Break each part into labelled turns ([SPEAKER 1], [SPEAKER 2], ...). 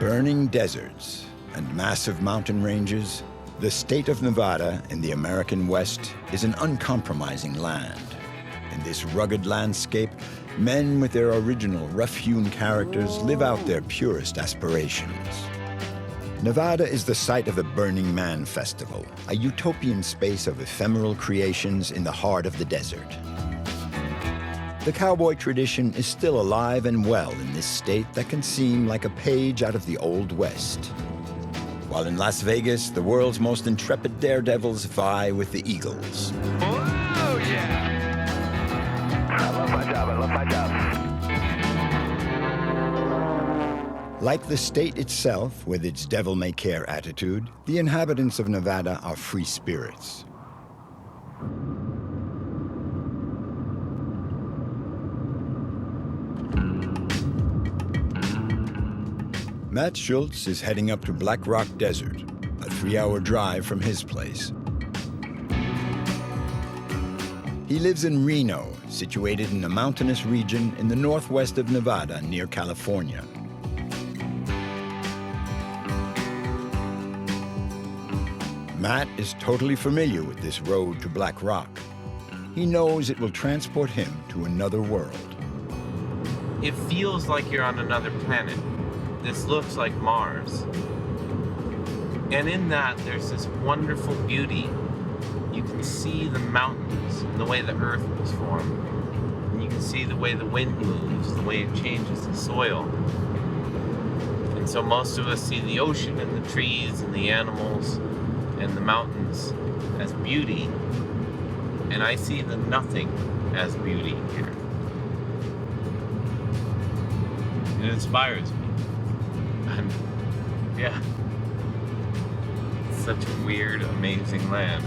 [SPEAKER 1] Burning deserts and massive mountain ranges, the state of Nevada in the American West is an uncompromising land. In this rugged landscape, men with their original rough-hewn characters live out their purest aspirations. Nevada is the site of the Burning Man Festival, a utopian space of ephemeral creations in the heart of the desert. The cowboy tradition is still alive and well in this state that can seem like a page out of the Old West. While in Las Vegas, the world's most intrepid daredevils vie with the Eagles.
[SPEAKER 2] Oh, yeah! I love my job, I love my job.
[SPEAKER 1] Like the state itself, with its devil-may-care attitude, the inhabitants of Nevada are free spirits. Matt Schultz is heading up to Black Rock Desert, a 3-hour drive from his place. He lives in Reno, situated in a mountainous region in the northwest of Nevada near California. Matt is totally familiar with this road to Black Rock. He knows it will transport him to another world.
[SPEAKER 3] It feels like you're on another planet. This looks like Mars. And in that, there's this wonderful beauty. You can see the mountains and the way the earth was formed. And you can see the way the wind moves, the way it changes the soil. And so most of us see the ocean and the trees and the animals and the mountains as beauty. And I see the nothing as beauty here. It inspires me. And yeah, it's such a weird, amazing land.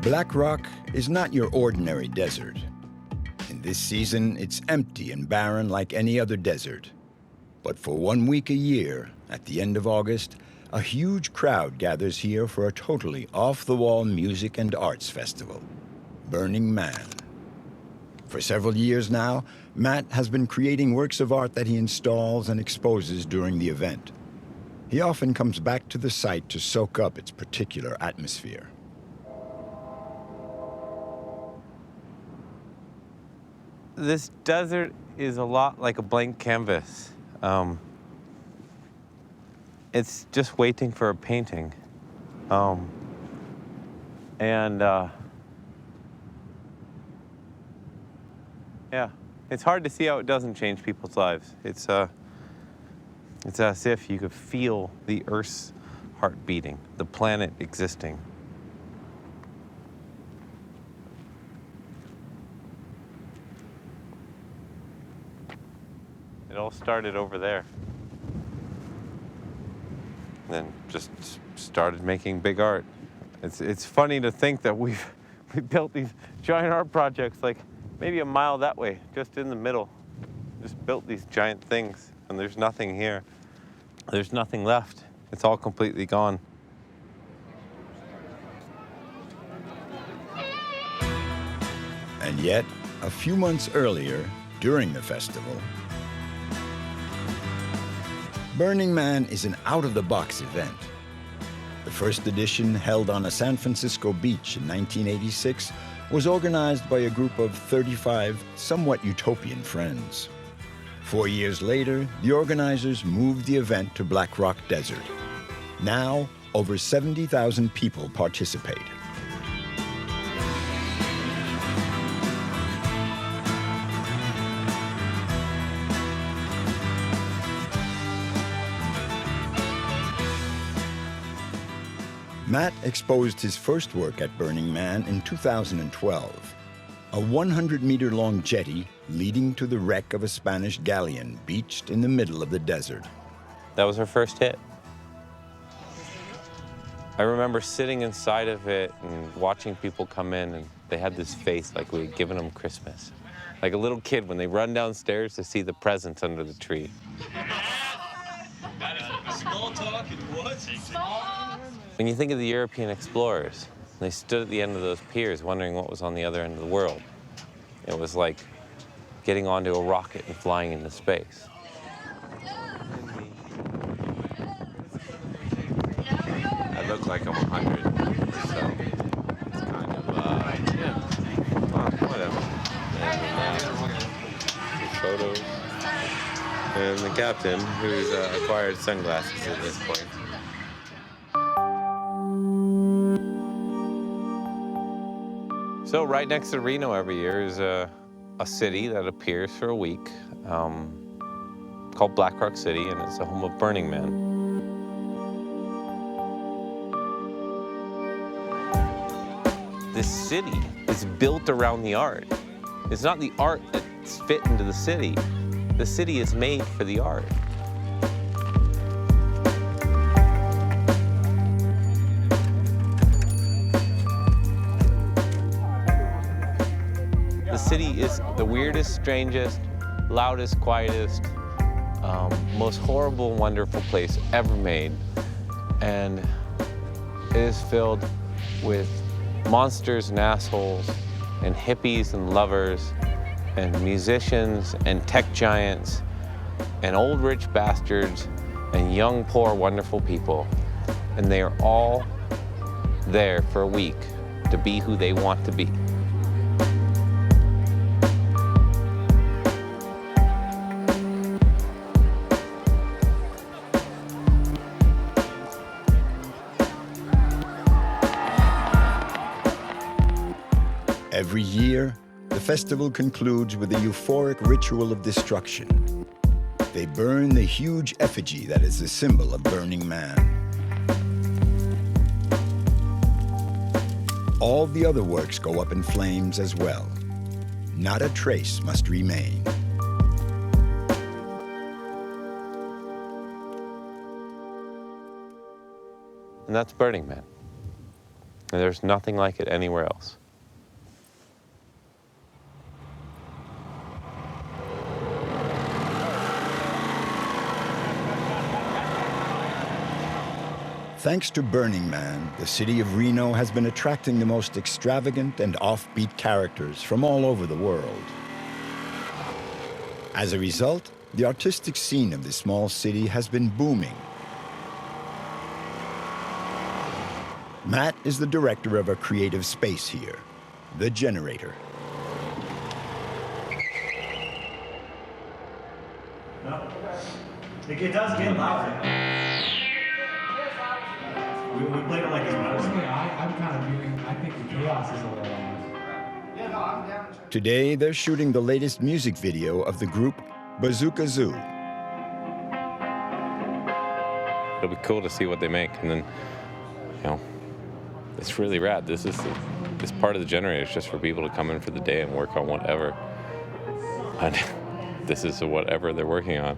[SPEAKER 1] Black Rock is not your ordinary desert. In this season, it's empty and barren like any other desert. But for 1 week a year, at the end of August, a huge crowd gathers here for a totally off-the-wall music and arts festival, Burning Man. For several years now, Matt has been creating works of art that he installs and exposes during the event. He often comes back to the site to soak up its particular atmosphere.
[SPEAKER 3] This desert is a lot like a blank canvas. It's just waiting for a painting. Yeah, it's hard to see how it doesn't change people's lives. It's as if you could feel the Earth's heart beating, the planet existing. It all started over there. And then just started making big art. It's funny to think that we built these giant art projects like maybe a mile that way, just in the middle. Just built these giant things, and there's nothing here. There's nothing left. It's all completely gone.
[SPEAKER 1] And yet, a few months earlier, during the festival, Burning Man is an out-of-the-box event. The first edition, held on a San Francisco beach in 1986, was organized by a group of 35 somewhat utopian friends. 4 years later, the organizers moved the event to Black Rock Desert. Now, over 70,000 people participate. Matt exposed his first work at Burning Man in 2012, a 100-meter-long jetty leading to the wreck of a Spanish galleon beached in the middle of the desert.
[SPEAKER 3] That was our first hit. I remember sitting inside of it and watching people come in, and they had this face like we had given them Christmas. Like a little kid when they run downstairs to see the presents under the tree.
[SPEAKER 4] Small talk and what?
[SPEAKER 3] When you think of the European explorers, they stood at the end of those piers wondering what was on the other end of the world. It was like getting onto a rocket and flying into space. I look like I'm 100, so it's kind of, yeah, well, whatever. And some photos. And the captain, who's acquired sunglasses at this point. So right next to Reno every year is a city that appears for a week called Black Rock City, and it's the home of Burning Man. This city is built around the art. It's not the art that's fit into the city. The city is made for the art. The city is the weirdest, strangest, loudest, quietest, most horrible, wonderful place ever made. And it is filled with monsters and assholes and hippies and lovers and musicians and tech giants and old rich bastards and young, poor, wonderful people. And they are all there for a week to be who they want to be.
[SPEAKER 1] Every year, the festival concludes with a euphoric ritual of destruction. They burn the huge effigy that is the symbol of Burning Man. All the other works go up in flames as well. Not a trace must remain.
[SPEAKER 3] And that's Burning Man. And there's nothing like it anywhere else.
[SPEAKER 1] Thanks to Burning Man, the city of Reno has been attracting the most extravagant and offbeat characters from all over the world. As a result, the artistic scene of this small city has been booming. Matt is the director of a creative space here, the Generator.
[SPEAKER 5] No. It does get louder. We played it like it's
[SPEAKER 6] Personally, I'm kind of viewing, I think the chaos is a little
[SPEAKER 5] Yeah, no, I'm down.
[SPEAKER 1] Today, they're shooting the latest music video of the group Bazooka Zoo.
[SPEAKER 3] It'll be cool to see what they make, and then, you know, it's really rad. This part of the Generator is just for people to come in for the day and work on whatever. And this is whatever they're working on.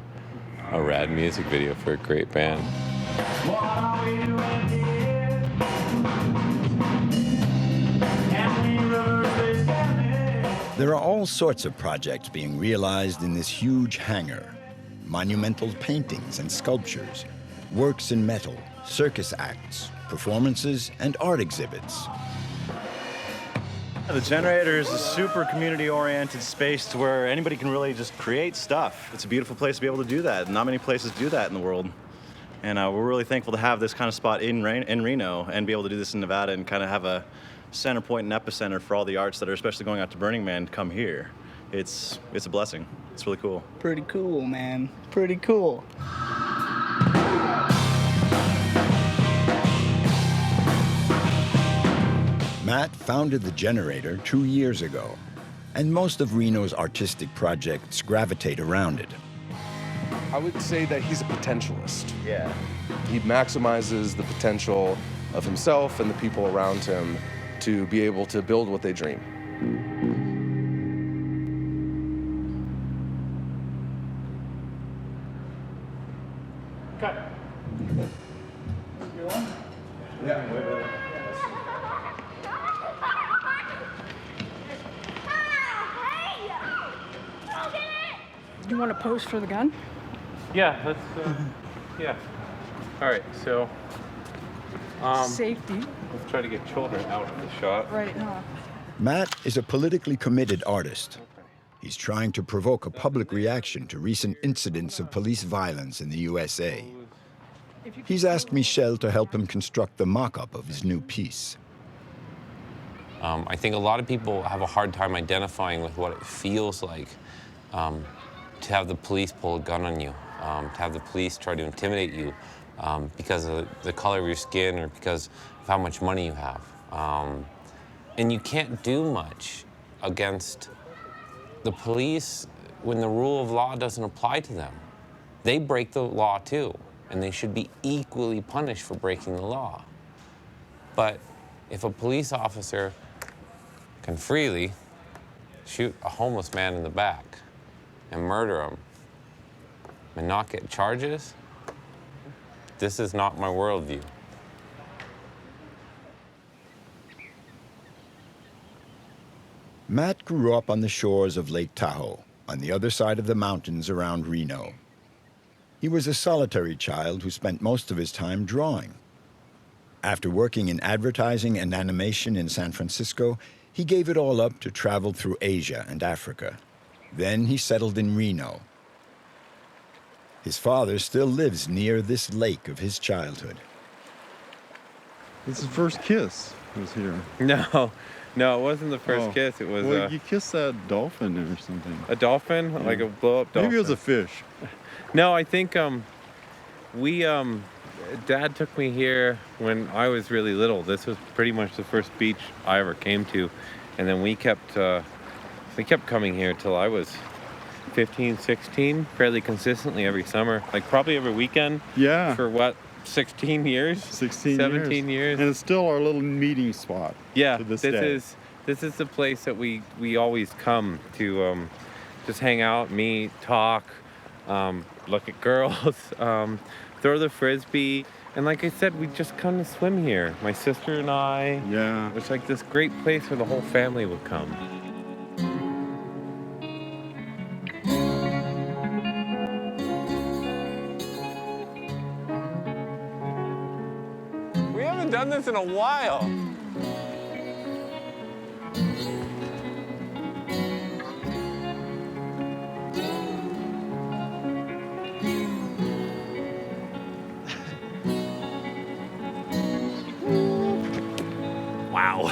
[SPEAKER 3] A rad music video for a great band.
[SPEAKER 6] What are we doing here?
[SPEAKER 1] There are all sorts of projects being realized in this huge hangar. Monumental paintings and sculptures, works in metal, circus acts, performances, and art exhibits.
[SPEAKER 5] The Generator is a super community-oriented space to where anybody can really just create stuff. It's a beautiful place to be able to do that. Not many places do that in the world. And we're really thankful to have this kind of spot in Reno and be able to do this in Nevada and kind of have a center point and epicenter for all the arts that are especially going out to Burning Man to come here. It's a blessing. It's really cool.
[SPEAKER 7] Pretty cool, man. Pretty cool.
[SPEAKER 1] Matt founded the Generator 2 years ago, and most of Reno's artistic projects gravitate around it.
[SPEAKER 8] I would say that he's a potentialist.
[SPEAKER 5] Yeah.
[SPEAKER 8] He maximizes the potential of himself and the people around him to be able to build what they dream.
[SPEAKER 6] Cut.
[SPEAKER 5] Yeah, way better.
[SPEAKER 9] You want to pose for the gun?
[SPEAKER 3] Yeah, let's, yeah. All right, so,
[SPEAKER 9] Safety.
[SPEAKER 3] let's try to get children out of the shot.
[SPEAKER 9] Right, huh?
[SPEAKER 1] Matt is a politically committed artist. He's trying to provoke a public reaction to recent incidents of police violence in the USA. He's asked Michel to help him construct the mock-up of his new piece.
[SPEAKER 10] I think a lot of people have a hard time identifying with what it feels like to have the police pull a gun on you, to have the police try to intimidate you because of the color of your skin or because of how much money you have. And you can't do much against the police when the rule of law doesn't apply to them. They break the law too, and they should be equally punished for breaking the law. But if a police officer can freely shoot a homeless man in the back and murder him and not get charges, this is not my worldview.
[SPEAKER 1] Matt grew up on the shores of Lake Tahoe, on the other side of the mountains around Reno. He was a solitary child who spent most of his time drawing. After working in advertising and animation in San Francisco, he gave it all up to travel through Asia and Africa. Then he settled in Reno. His father still lives near this lake of his childhood.
[SPEAKER 11] It's his first kiss was here.
[SPEAKER 3] No, it wasn't the first kiss. It was
[SPEAKER 11] Well, you kissed that dolphin or something.
[SPEAKER 3] a dolphin, like a blow-up dolphin.
[SPEAKER 11] Maybe it was a fish.
[SPEAKER 3] No, I think Dad took me here when I was really little. This was pretty much the first beach I ever came to, and then we kept coming here till I was 15, 16, fairly consistently every summer, like probably every weekend.
[SPEAKER 11] Yeah.
[SPEAKER 3] For what, 16 years? 17 years.
[SPEAKER 11] And it's still our little meeting spot.
[SPEAKER 3] Yeah,
[SPEAKER 11] to this
[SPEAKER 3] this
[SPEAKER 11] day.
[SPEAKER 3] is the place that we always come to just hang out, meet, talk, look at girls, throw the frisbee, and like I said, we just come to swim here. My sister and I.
[SPEAKER 11] Yeah.
[SPEAKER 3] It's like this great place where the whole family would come.
[SPEAKER 10] We haven't done this in a while.
[SPEAKER 3] Wow.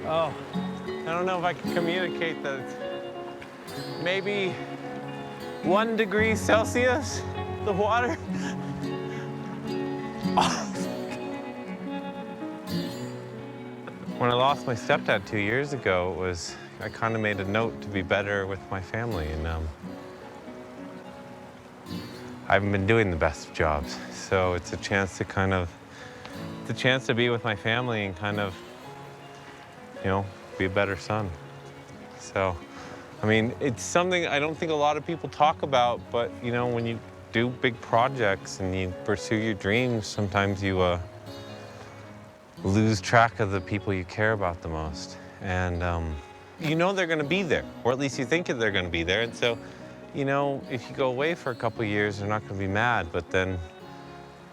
[SPEAKER 10] Oh, I don't know if I can communicate that it's maybe 1 degree Celsius, the water. When I lost my stepdad 2 years ago, I kind of made a note to be better with my family, and I haven't been doing the best of jobs. So it's a chance to be with my family and kind of, be a better son. So, I mean, it's something I don't think a lot of people talk about, but when you do big projects and you pursue your dreams, sometimes you lose track of the people you care about the most. And they're gonna be there, or at least you think they're gonna be there. And so, if you go away for a couple of years, they're not gonna be mad, but then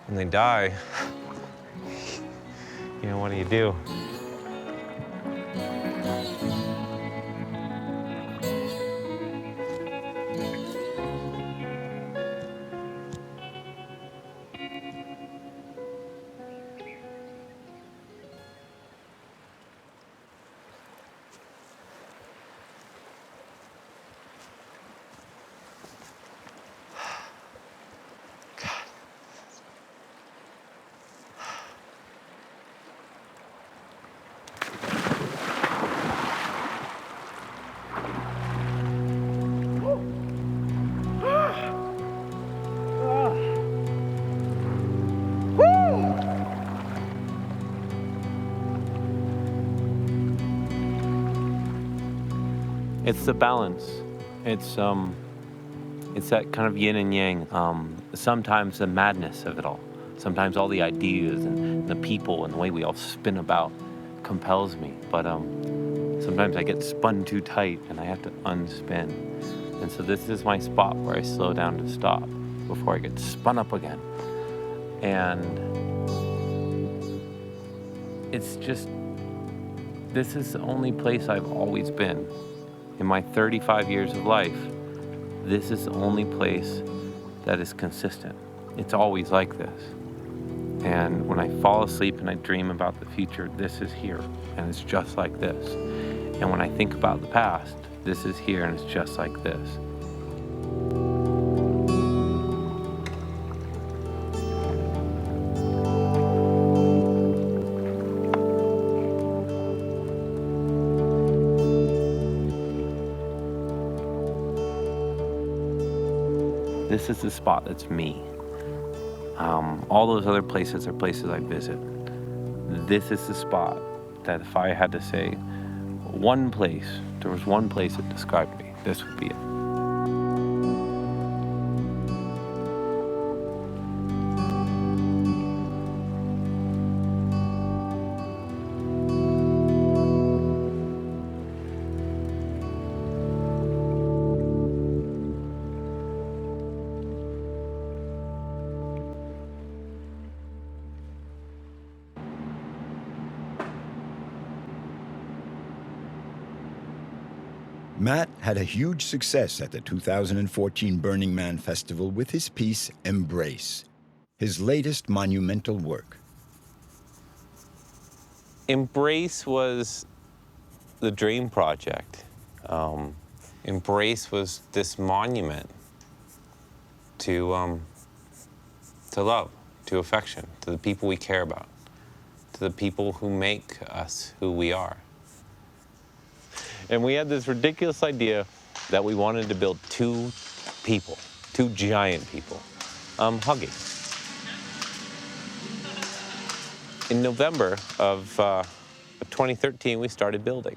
[SPEAKER 10] when they die, what do you do? It's the balance. It's that kind of yin and yang. Sometimes the madness of it all. Sometimes all the ideas and the people and the way we all spin about compels me. But sometimes I get spun too tight and I have to unspin. And so this is my spot where I slow down to stop before I get spun up again. And it's just, this is the only place I've always been. In my 35 years of life, this is the only place that is consistent. It's always like this. And when I fall asleep and I dream about the future, this is here, and it's just like this. And when I think about the past, this is here, and it's just like this. This is the spot that's me. All those other places are places I visit. This is the spot that if I had to say one place, there was one place that described me, this would be it.
[SPEAKER 1] Matt had a huge success at the 2014 Burning Man Festival with his piece, Embrace, his latest monumental work.
[SPEAKER 10] Embrace was the dream project. Embrace was this monument to love, to affection, to the people we care about, to the people who make us who we are. And we had this ridiculous idea that we wanted to build two people, two giant people, hugging. In November of 2013, we started building.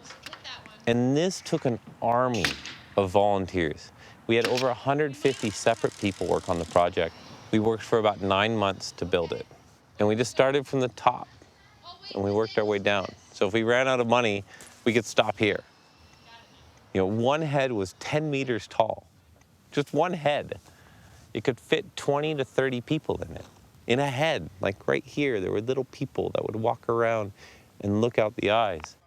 [SPEAKER 10] And this took an army of volunteers. We had over 150 separate people work on the project. We worked for about 9 months to build it. And we just started from the top, and we worked our way down. So if we ran out of money, we could stop here. You know, one head was 10 meters tall, just one head. It could fit 20 to 30 people in it. In a head, like right here, there were little people that would walk around and look out the eyes.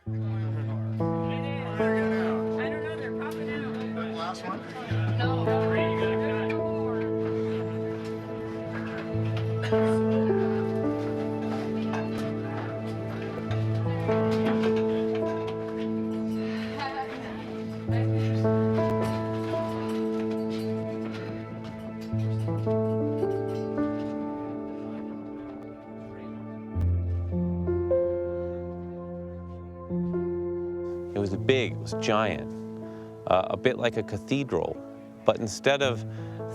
[SPEAKER 10] It was big, it was giant, a bit like a cathedral. But instead of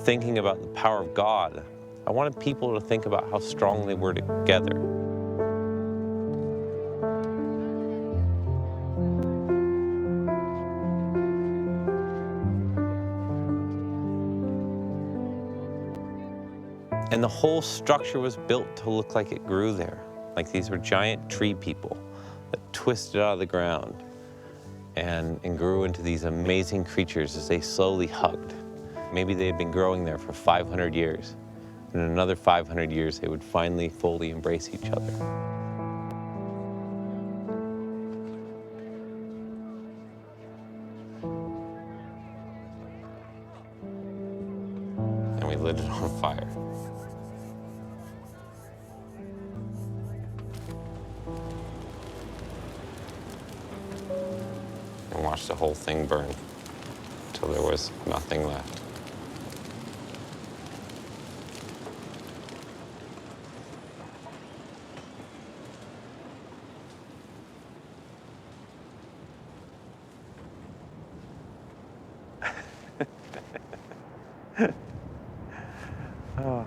[SPEAKER 10] thinking about the power of God, I wanted people to think about how strong they were together. And the whole structure was built to look like it grew there. Like these were giant tree people that twisted out of the ground and grew into these amazing creatures as they slowly hugged. Maybe they had been growing there for 500 years. And in another 500 years, they would finally fully embrace each other. And we lit it on fire. And watched the whole thing burn until there was nothing left. Oh.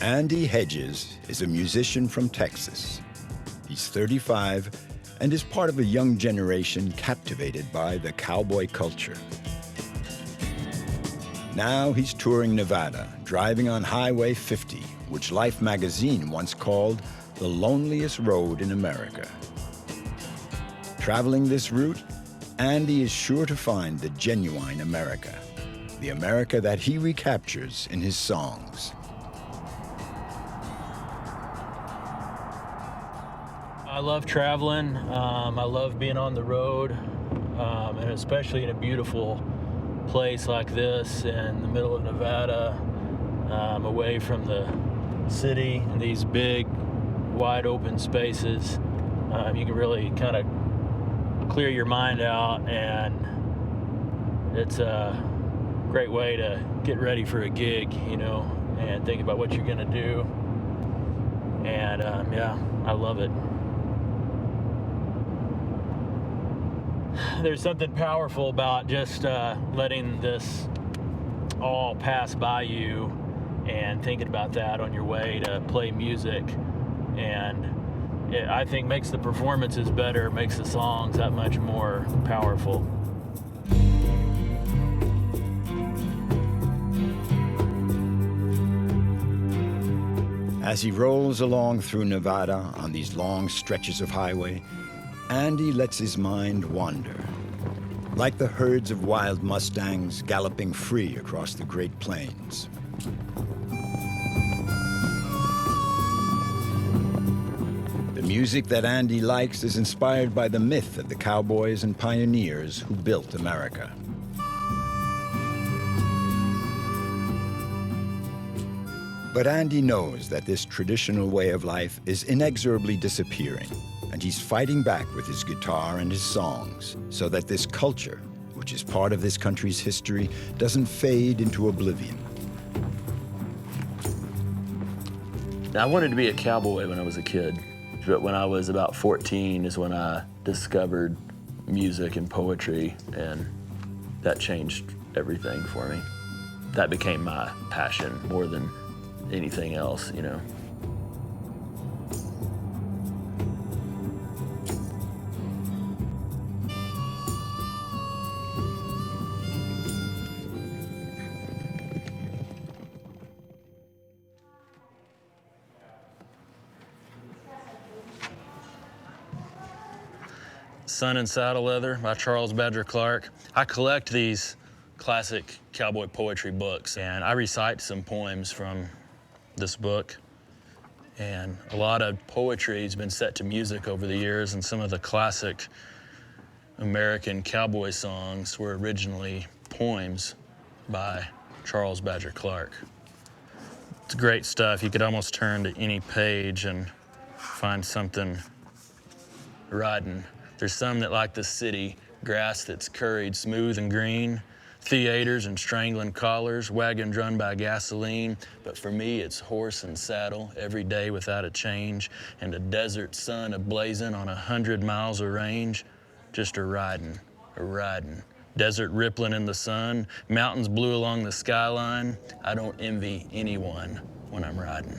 [SPEAKER 1] Andy Hedges is a musician from Texas. He's 35 and is part of a young generation captivated by the cowboy culture. Now he's touring Nevada, driving on Highway 50, which Life magazine once called the loneliest road in America. Traveling this route, Andy is sure to find the genuine America, the America that he recaptures in his songs.
[SPEAKER 12] I love traveling. I love being on the road, and especially in a beautiful place like this in the middle of Nevada, away from the city and these big, wide open spaces. You can really kind of clear your mind out, and it's a great way to get ready for a gig, you know, and think about what you're gonna do. And yeah, I love it. There's something powerful about just letting this all pass by you and thinking about that on your way to play music. And it, I think, makes the performances better, makes the songs that much more powerful.
[SPEAKER 1] As he rolls along through Nevada on these long stretches of highway, Andy lets his mind wander, like the herds of wild mustangs galloping free across the Great Plains. The music that Andy likes is inspired by the myth of the cowboys and pioneers who built America. But Andy knows that this traditional way of life is inexorably disappearing, and he's fighting back with his guitar and his songs so that this culture, which is part of this country's history, doesn't fade into oblivion.
[SPEAKER 13] I wanted to be a cowboy when I was a kid, but when I was about 14 is when I discovered music and poetry, and that changed everything for me. That became my passion more than anything else, you know. Sun and Saddle Leather by Charles Badger Clark. I collect these classic cowboy poetry books, and I recite some poems from this book. And a lot of poetry has been set to music over the years, and some of the classic American cowboy songs were originally poems by Charles Badger Clark. It's great stuff. You could almost turn to any page and find something riding. There's some that like the city, grass that's curried smooth and green, theaters and strangling collars, wagon drawn by gasoline. But for me, it's horse and saddle every day without a change, and a desert sun a-blazing on 100 miles of range. Just a-riding, a-riding. Desert rippling in the sun, mountains blue along the skyline. I don't envy anyone when I'm riding.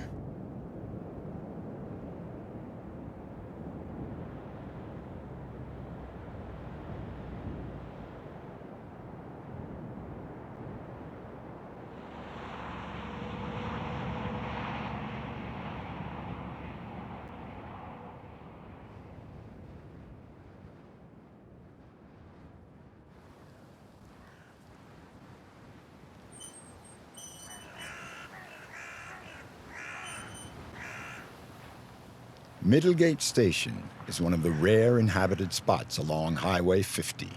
[SPEAKER 1] Middlegate Station is one of the rare inhabited spots along Highway 50.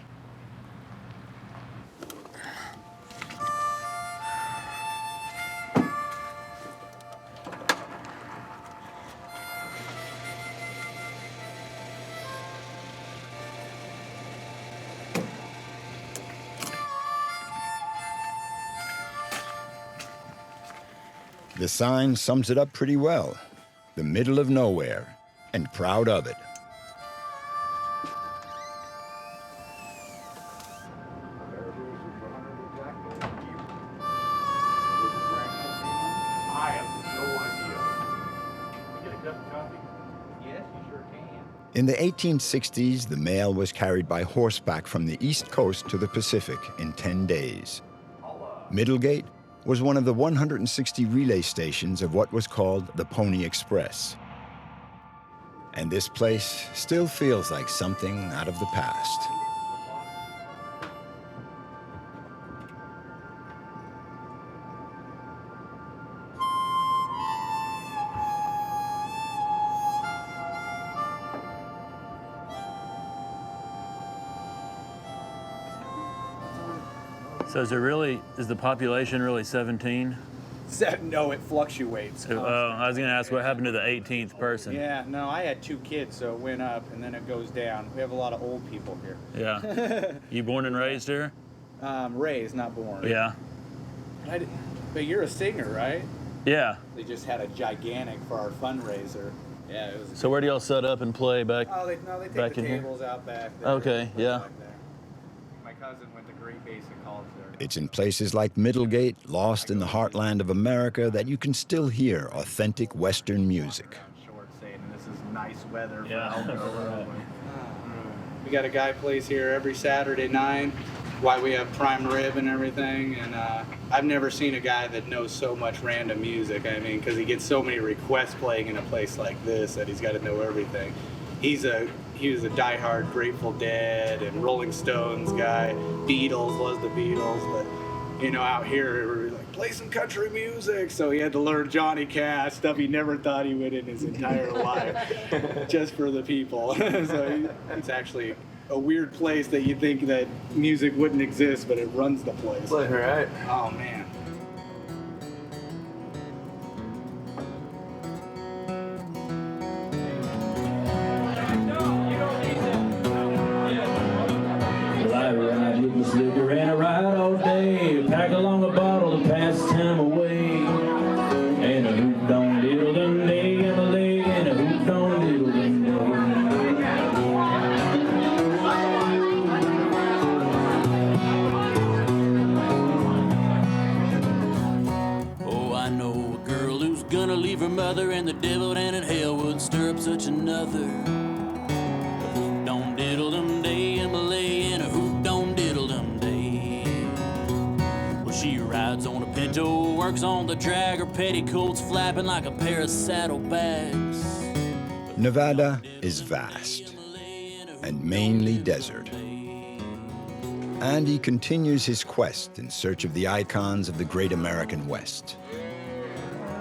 [SPEAKER 1] The sign sums it up pretty well. The middle of nowhere, and proud of it.
[SPEAKER 6] I have no idea. Get a cup of coffee? Yes, you sure can.
[SPEAKER 1] In the 1860s, the mail was carried by horseback from the East Coast to the Pacific in 10 days. Middlegate was one of the 160 relay stations of what was called the Pony Express. And this place still feels like something out of the past.
[SPEAKER 13] So is the population really 17?
[SPEAKER 7] No, it fluctuates.
[SPEAKER 13] I was gonna ask what happened to the 18th person.
[SPEAKER 7] Yeah, no, I had 2 kids, so it went up and then it goes down. We have a lot of old people here.
[SPEAKER 13] Yeah. You born and raised here?
[SPEAKER 7] Raised, not born.
[SPEAKER 13] Yeah.
[SPEAKER 7] But you're a singer, right?
[SPEAKER 13] Yeah.
[SPEAKER 7] They just had a gigantic for our fundraiser. Yeah, it was.
[SPEAKER 13] So where do y'all set up and play back?
[SPEAKER 7] Oh, they take
[SPEAKER 13] back
[SPEAKER 7] the
[SPEAKER 13] in here?
[SPEAKER 7] tables out back there.
[SPEAKER 13] Okay, yeah.
[SPEAKER 7] Back there. My cousin went to Great Basic College there.
[SPEAKER 1] It's in places like Middlegate, lost in the heartland of America, that you can still hear authentic Western music.
[SPEAKER 7] Short saying this is nice weather for
[SPEAKER 13] Yeah.
[SPEAKER 7] outdoor. We got a guy plays here every Saturday night. Why we have prime rib and everything, and I've never seen a guy that knows so much random music. I mean, because he gets so many requests playing in a place like this that he's got to know everything. He was a diehard Grateful Dead and Rolling Stones guy. Beatles, loves the Beatles, but you know, out here we're like, play some country music. So he had to learn Johnny Cash, stuff he never thought he would in his entire life, just for the people. So it's actually a weird place that you think that music wouldn't exist, but it runs the place.
[SPEAKER 3] All right.
[SPEAKER 7] Oh man.
[SPEAKER 12] Well, I ride with my slicker and I ride all day. Pack along a bottle to pass the time away. And a hoop don't diddle dum day, and a leg, and a hoop don't diddle dum day.
[SPEAKER 14] Oh, I know a girl who's gonna leave her mother, and the devil down in hell would stir up such another. A hoop don't diddle dum day, Emily, and a hoop don't diddle dum day. Well, she rides on a pinto, works on the drag, her petticoats flapping like a pair of saddlebags.
[SPEAKER 1] Nevada is vast and mainly desert. Andy continues his quest in search of the icons of the great American West.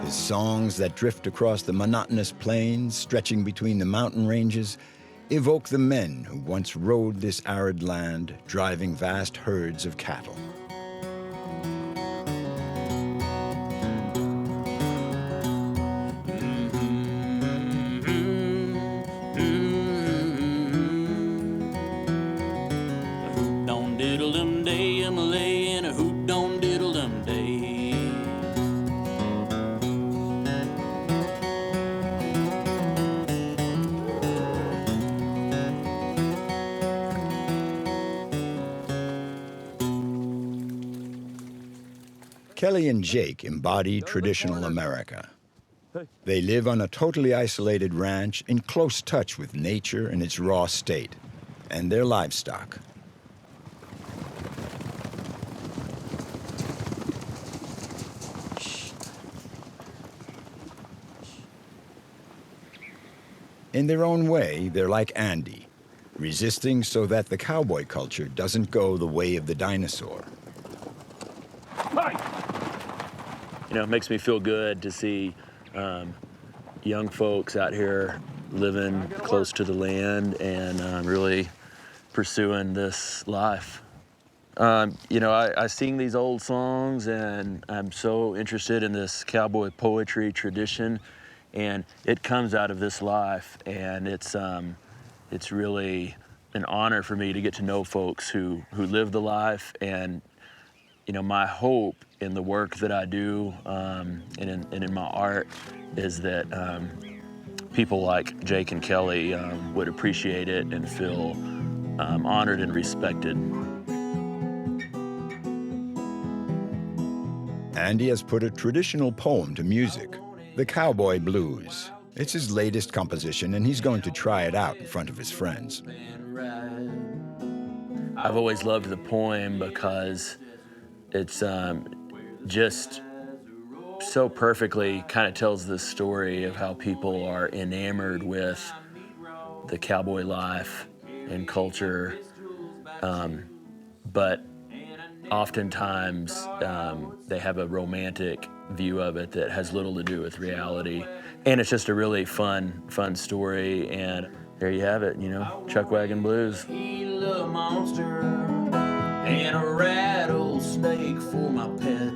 [SPEAKER 1] His songs that drift across the monotonous plains stretching between the mountain ranges evoke the men who once rode this arid land, driving vast herds of cattle.
[SPEAKER 14] Don't diddle dum day, Emily, and a hoop don't diddle dum day.
[SPEAKER 1] Kelly and Jake embody traditional America. They live on a totally isolated ranch in close touch with nature in its raw state and their livestock. In their own way, they're like Andy, resisting so that the cowboy culture doesn't go the way of the dinosaur.
[SPEAKER 13] You know, it makes me feel good to see young folks out here living close to the land and really pursuing this life. You know, I sing these old songs, and I'm so interested in this cowboy poetry tradition, and it comes out of this life, and it's really an honor for me to get to know folks who live the life and you know, my hope in the work that I do and in my art is that people like Jake and Kelly would appreciate it and feel honored and respected.
[SPEAKER 1] Andy has put a traditional poem to music, the Cowboy Blues. It's his latest composition, and he's going to try it out in front of his friends.
[SPEAKER 13] I've always loved the poem because it's just so perfectly kind of tells the story of how people are enamored with the cowboy life and culture, but oftentimes they have a romantic view of it that has little to do with reality. And it's just a really fun story, and there you have it, you know, Chuck Wagon Blues.
[SPEAKER 14] Gila monster and a rattlesnake for my pet.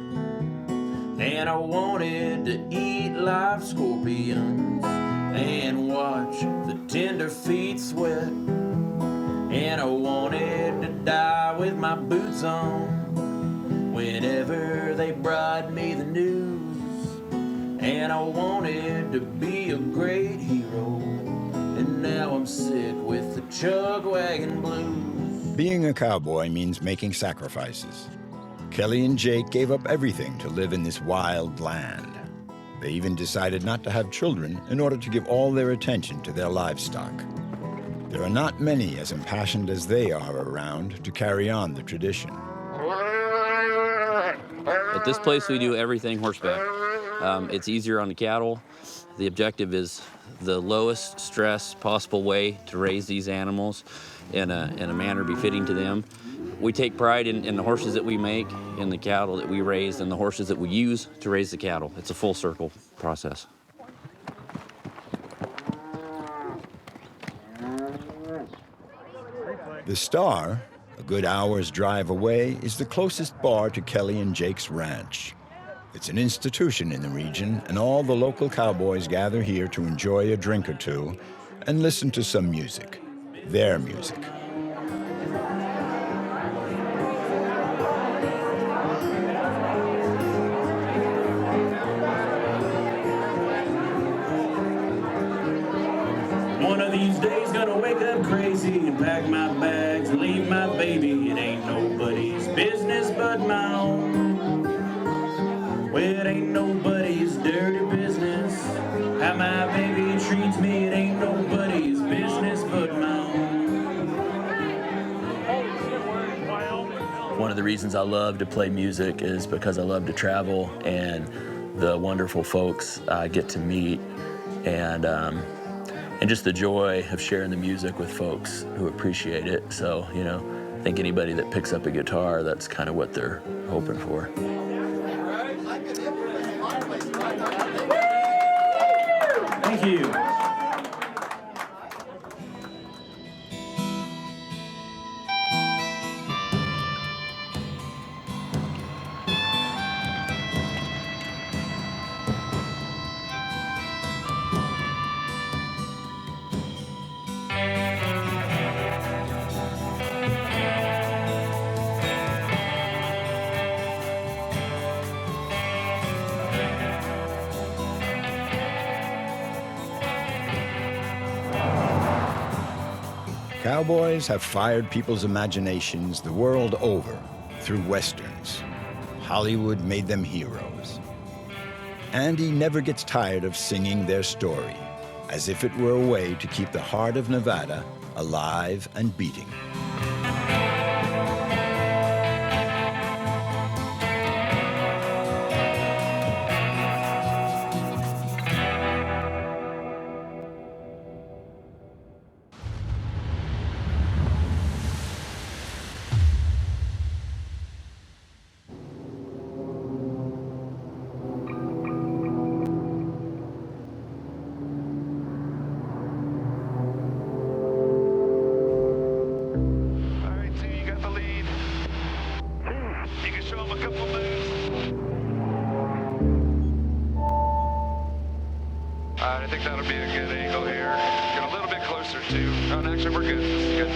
[SPEAKER 14] And I wanted to eat live scorpions and watch the tender feet sweat. And I wanted to die with my boots on whenever they brought me the news. And I wanted to be a great hero, and now I'm sick with the Chuck Wagon Blues.
[SPEAKER 1] Being a cowboy means making sacrifices. Kelly and Jake gave up everything to live in this wild land. They even decided not to have children in order to give all their attention to their livestock. There are not many as impassioned as they are around to carry on the tradition.
[SPEAKER 15] At this place, we do everything horseback. It's easier on the cattle. The objective is the lowest stress possible way to raise these animals in a manner befitting to them. We take pride in the horses that we make, in the cattle that we raise, and the horses that we use to raise the cattle. It's a full circle process.
[SPEAKER 1] The Star, a good hour's drive away, is the closest bar to Kelly and Jake's ranch. It's an institution in the region, and all the local cowboys gather here to enjoy a drink or two and listen to some music, their music.
[SPEAKER 14] One of these days gonna wake up crazy and pack my bags and leave my baby. It ain't nobody's business but my own. Well, it ain't nobody's dirty business. How my baby treats me, it ain't nobody's business but my own.
[SPEAKER 13] One of the reasons I love to play music is because I love to travel and the wonderful folks I get to meet, and just the joy of sharing the music with folks who appreciate it. So, you know, I think anybody that picks up a guitar, that's kind of what they're hoping for.
[SPEAKER 14] Thank you.
[SPEAKER 1] Cowboys have fired people's imaginations the world over through westerns. Hollywood made them heroes. Andy never gets tired of singing their story, as if it were a way to keep the heart of Nevada alive and beating.
[SPEAKER 2] I think that'll be a good angle here. Get a little bit closer too. Oh, no, actually, we're good. This is good.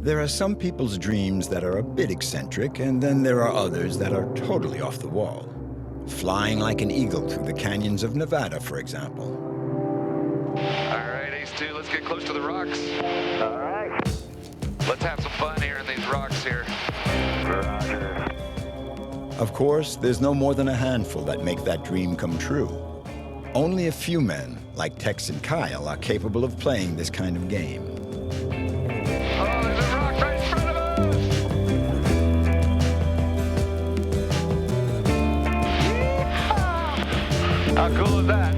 [SPEAKER 1] There are some people's dreams that are a bit eccentric, and then there are others that are totally off the wall. Flying like an eagle through the canyons of Nevada, for example.
[SPEAKER 2] All right, Ace 2, let's get close to the rocks. All right. Let's have some fun here in these rocks here. Roger.
[SPEAKER 1] Of course, there's no more than a handful that make that dream come true. Only a few men, like Tex and Kyle, are capable of playing this kind of game.
[SPEAKER 2] Oh, there's a rock right in front of us! How cool is that?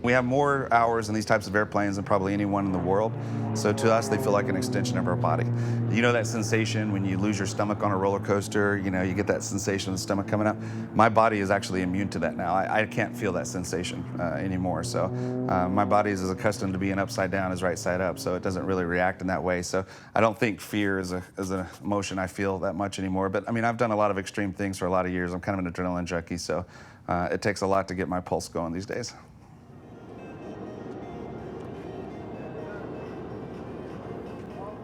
[SPEAKER 16] We have more hours in these types of airplanes than probably anyone in the world. So to us, they feel like an extension of our body. You know that sensation when you lose your stomach on a roller coaster, you know, you get that sensation of the stomach coming up. My body is actually immune to that now. I can't feel that sensation anymore. So my body is as accustomed to being upside down as right side up, so it doesn't really react in that way. So I don't think fear is an emotion I feel that much anymore. But I mean, I've done a lot of extreme things for a lot of years. I'm kind of an adrenaline junkie, so it takes a lot to get my pulse going these days.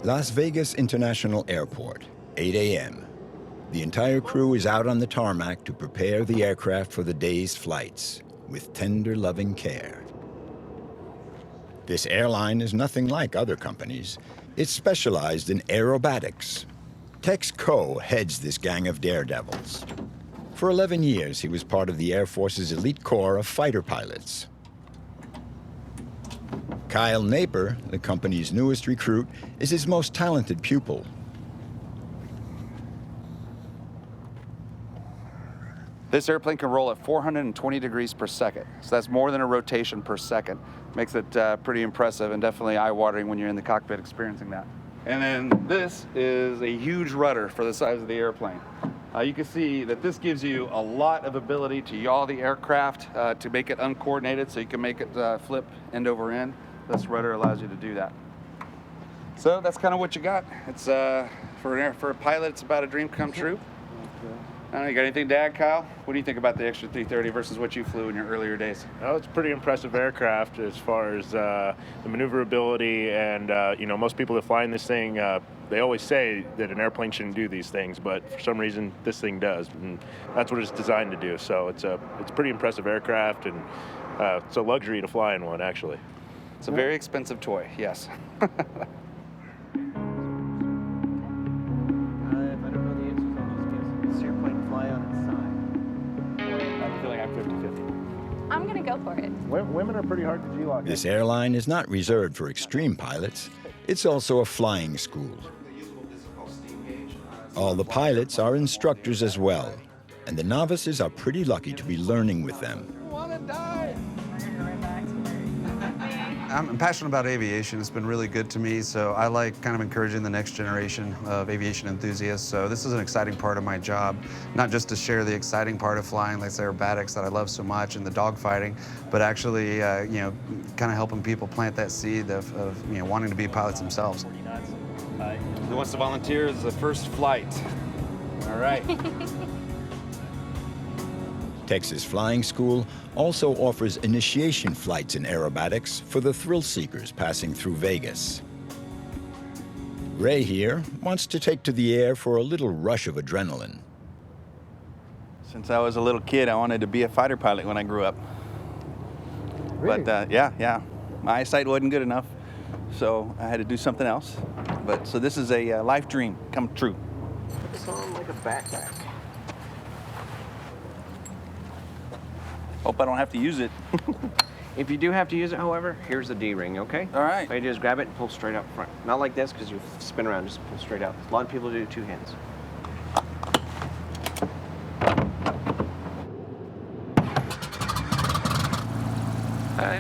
[SPEAKER 1] Las Vegas International Airport, 8 a.m. The entire crew is out on the tarmac to prepare the aircraft for the day's flights with tender, loving care. This airline is nothing like other companies. It's specialized in aerobatics. Tex Coe heads this gang of daredevils. For 11 years, he was part of the Air Force's elite corps of fighter pilots. Kyle Naper, the company's newest recruit, is his most talented pupil.
[SPEAKER 17] This airplane can roll at 420 degrees per second. So that's more than a rotation per second. Makes it pretty impressive and definitely eye-watering when you're in the cockpit experiencing that. And then this is a huge rudder for the size of the airplane. You can see that this gives you a lot of ability to yaw the aircraft to make it uncoordinated, so you can make it flip end over end. This rudder allows you to do that. So that's kind of what you got. It's for a pilot, it's about a dream come true. I don't know, you got anything to add, Kyle? What do you think about the extra 330 versus what you flew in your earlier days?
[SPEAKER 6] Oh, it's a pretty impressive aircraft as far as the maneuverability, and you know, most people that fly in this thing, they always say that an airplane shouldn't do these things, but for some reason this thing does, and that's what it's designed to do. So it's a pretty impressive aircraft, and it's a luxury to fly in one, actually.
[SPEAKER 17] It's a very expensive toy, yes.
[SPEAKER 18] I'm gonna go for it.
[SPEAKER 6] Women are pretty hard to G-lock.
[SPEAKER 1] This airline is not reserved for extreme pilots. It's also a flying school. All the pilots are instructors as well, and the novices are pretty lucky to be learning with them.
[SPEAKER 16] I'm passionate about aviation. It's been really good to me, so I like kind of encouraging the next generation of aviation enthusiasts. So this is an exciting part of my job, not just to share the exciting part of flying, like aerobatics that I love so much, and the dogfighting, but actually, you know, kind of helping people plant that seed of you know, wanting to be pilots themselves.
[SPEAKER 17] Who wants to volunteer as the first flight? All right.
[SPEAKER 1] Texas Flying School also offers initiation flights in aerobatics for the thrill seekers passing through Vegas. Ray here wants to take to the air for a little rush of adrenaline.
[SPEAKER 19] Since I was a little kid, I wanted to be a fighter pilot when I grew up.
[SPEAKER 6] Really?
[SPEAKER 19] But yeah, my eyesight wasn't good enough, so I had to do something else. But so this is a life dream come true.
[SPEAKER 20] Put this on like a backpack.
[SPEAKER 19] Hope I don't have to use it.
[SPEAKER 20] If you do have to use it, however, here's the D-ring, okay?
[SPEAKER 19] All right.
[SPEAKER 20] All you do is grab it and pull straight out front. Not like this, because you spin around, just pull straight out. A lot of people do two hands.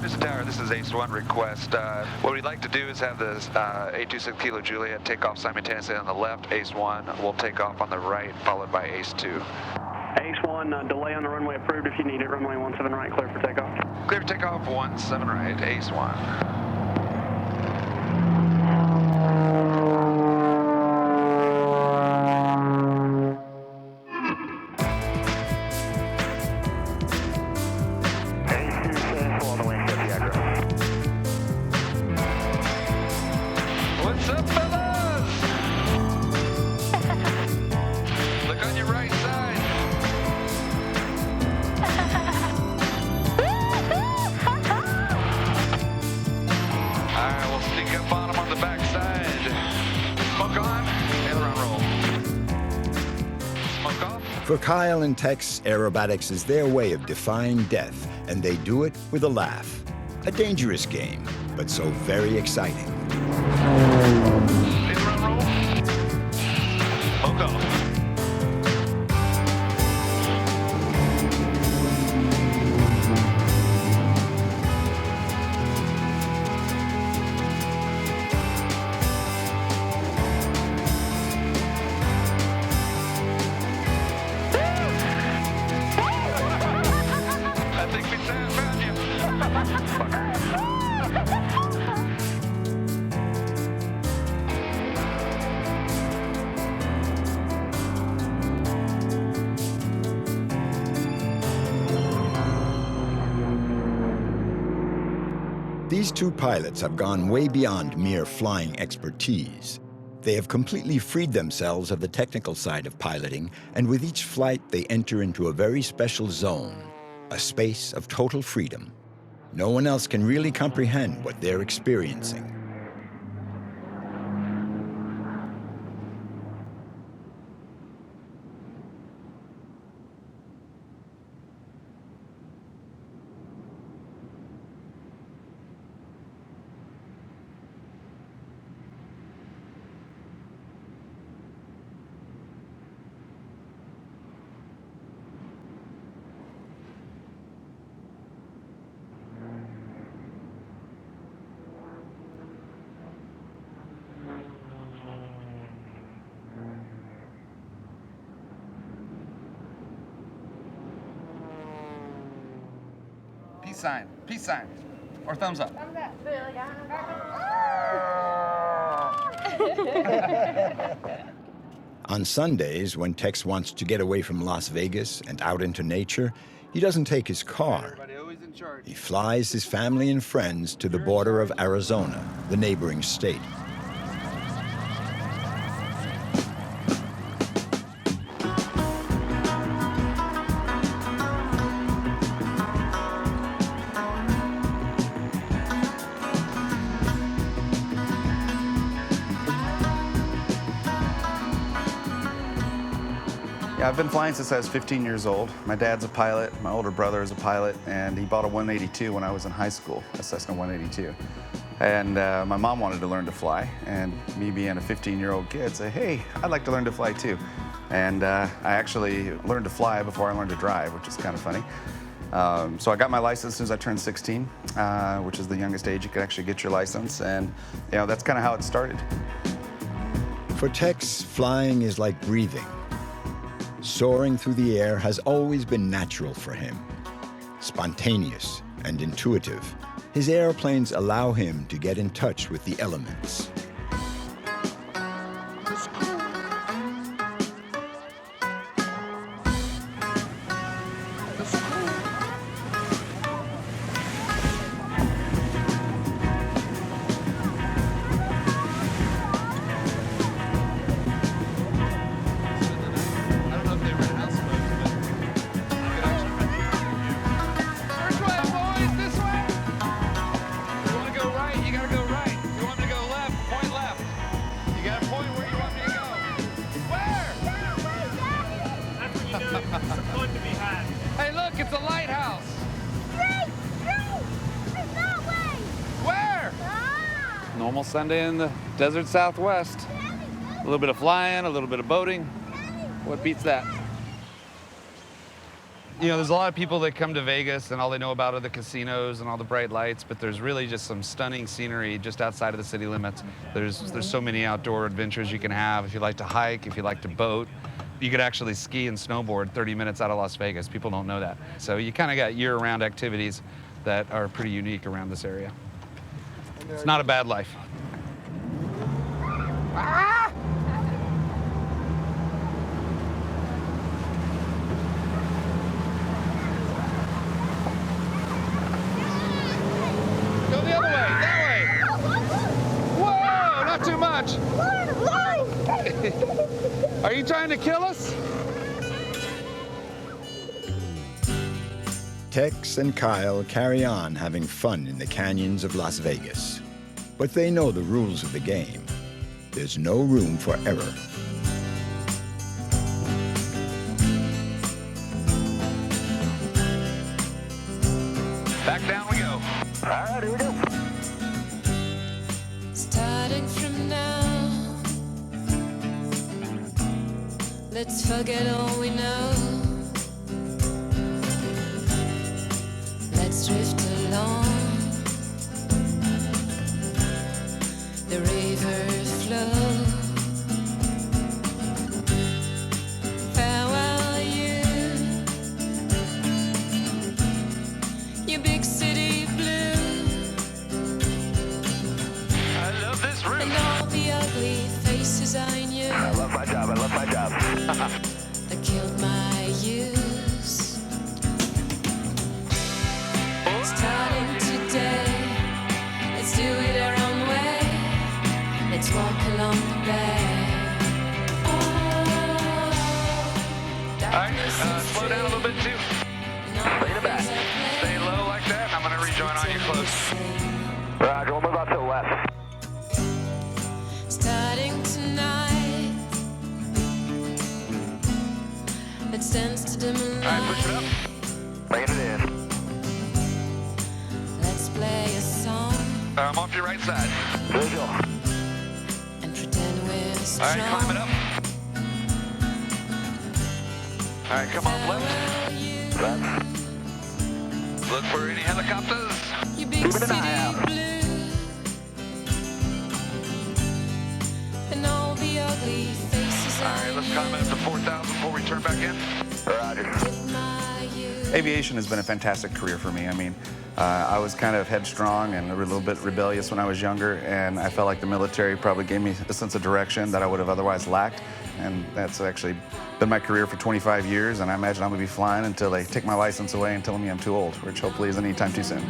[SPEAKER 2] Henderson Tower, this is Ace 1 request. What we'd like to do is have the 826 Kilo Juliet take off simultaneously on the left. Ace 1 will take off on the right, followed by Ace 2.
[SPEAKER 18] Ace 1, delay on the runway approved if you need it. Runway 17 right, clear for takeoff.
[SPEAKER 2] Clear for takeoff, 17 right, Ace 1. What's up, fellas? Look on your right side. All right, we'll sneak up on them on the back side. Smoke on, aileron roll. Smoke off.
[SPEAKER 1] For Kyle and Tex, aerobatics is their way of defying death, and they do it with a laugh. A dangerous game, but so very exciting.
[SPEAKER 2] Aileron roll. Smoke off. I think we found you.
[SPEAKER 1] These two pilots have gone way beyond mere flying expertise. They have completely freed themselves of the technical side of piloting, and with each flight they enter into a very special zone, a space of total freedom. No one else can really comprehend what they're experiencing.
[SPEAKER 17] Peace sign, or thumbs up.
[SPEAKER 1] On Sundays, when Tex wants to get away from Las Vegas and out into nature, he doesn't take his car. He flies his family and friends to the border of Arizona, the neighboring state.
[SPEAKER 16] I've been flying since I was 15 years old. My dad's a pilot, my older brother is a pilot, and he bought a 182 when I was in high school, a Cessna 182. And my mom wanted to learn to fly, and me being a 15-year-old kid said, hey, I'd like to learn to fly too. And I actually learned to fly before I learned to drive, which is kind of funny. So I got my license as soon as I turned 16, which is the youngest age you can actually get your license, and that's kind of how it started.
[SPEAKER 1] For Tex, flying is like breathing. Soaring through the air has always been natural for him. Spontaneous and intuitive, his airplanes allow him to get in touch with the elements.
[SPEAKER 2] Hey, look, it's a lighthouse. Where? Normal Sunday in the desert Southwest. A little bit of flying, a little bit of boating. What beats that?
[SPEAKER 17] You know, there's a lot of people that come to Vegas and all they know about are the casinos and all the bright lights, but there's really just some stunning scenery just outside of the city limits. There's so many outdoor adventures you can have. If you like to hike, if you like to boat, you could actually ski and snowboard 30 minutes out of Las Vegas. People don't know that. So you kind of got year-round activities that are pretty unique around this area. It's not a bad life. Ah! Go the other way, that way. Whoa, not too much. Are you trying to kill us?
[SPEAKER 1] Tex and Kyle carry on having fun in the canyons of Las Vegas. But they know the rules of the game. There's no room for error.
[SPEAKER 2] Back down we go.
[SPEAKER 18] All right, here we go.
[SPEAKER 21] Starting from now, let's forget all we know. Let's drift along the river flow. Farewell, you big city blue.
[SPEAKER 2] I love this route.
[SPEAKER 21] And all the ugly faces I knew.
[SPEAKER 2] I love my job, I love my job.
[SPEAKER 21] That killed my youth. Starting today, let's do it our own way. Let's walk along the bay.
[SPEAKER 2] All right, slow down a little bit too. Bring it back. Stay low like that. I'm gonna rejoin on you close. Roger, we'll move out to the left.
[SPEAKER 21] Starting tonight, let's dance to the moonlight.
[SPEAKER 2] All right, push it up. Bringing it in.
[SPEAKER 21] Let's play a song.
[SPEAKER 2] I'm off your right side.
[SPEAKER 21] Visual. And pretend we're strong.
[SPEAKER 2] All right, climb it up. All right, come on, left. Left. Look for any helicopters.
[SPEAKER 21] You big
[SPEAKER 2] Keep an
[SPEAKER 21] city
[SPEAKER 2] eye out.
[SPEAKER 21] blue. And all the ugly faces
[SPEAKER 2] All right, let's climb it up to 4,000 before we turn back in. Roger.
[SPEAKER 16] Aviation has been a fantastic career for me. I mean, I was kind of headstrong and a little bit rebellious when I was younger, and I felt like the military probably gave me a sense of direction that I would have otherwise lacked. And that's actually been my career for 25 years, and I imagine I'm going to be flying until they take my license away and tell me I'm too old, which hopefully isn't anytime too soon.